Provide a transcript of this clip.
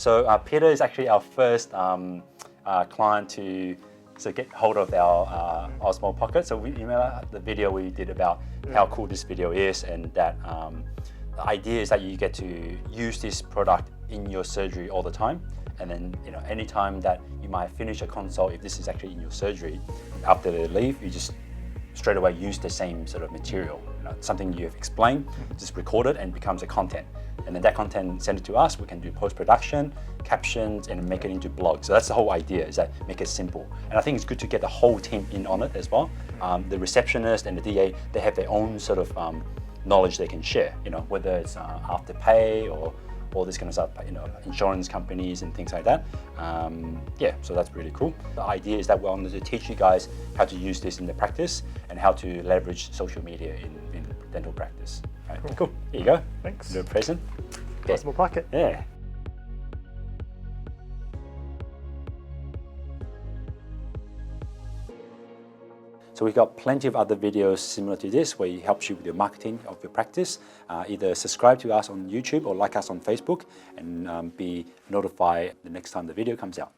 So Peter is actually our first client to get hold of our Osmo Pocket. So we remember the video we did about how cool this video is, and that the idea is that you get to use this product in your surgery all the time. And then, anytime that you might finish a consult, if this is actually in your surgery, after they leave, you just straight away use the same sort of material. Something you have explained, just record it and it becomes a content. And then that content, send it to us, we can do post-production, captions, and make it into blogs. So that's the whole idea, is that make it simple. And I think it's good to get the whole team in on it as well. The receptionist and the DA, they have their own sort of knowledge they can share, whether it's after pay or all this kind of stuff, insurance companies and things like that. Yeah, so that's really cool. The idea is that we wanted to teach you guys how to use this in the practice and how to leverage social media in dental practice. Right, cool. Here you go. Thanks. Do a present. Okay. Osmo Pocket. Yeah. So we've got plenty of other videos similar to this where it helps you with your marketing of your practice. Either subscribe to us on YouTube or like us on Facebook and be notified the next time the video comes out.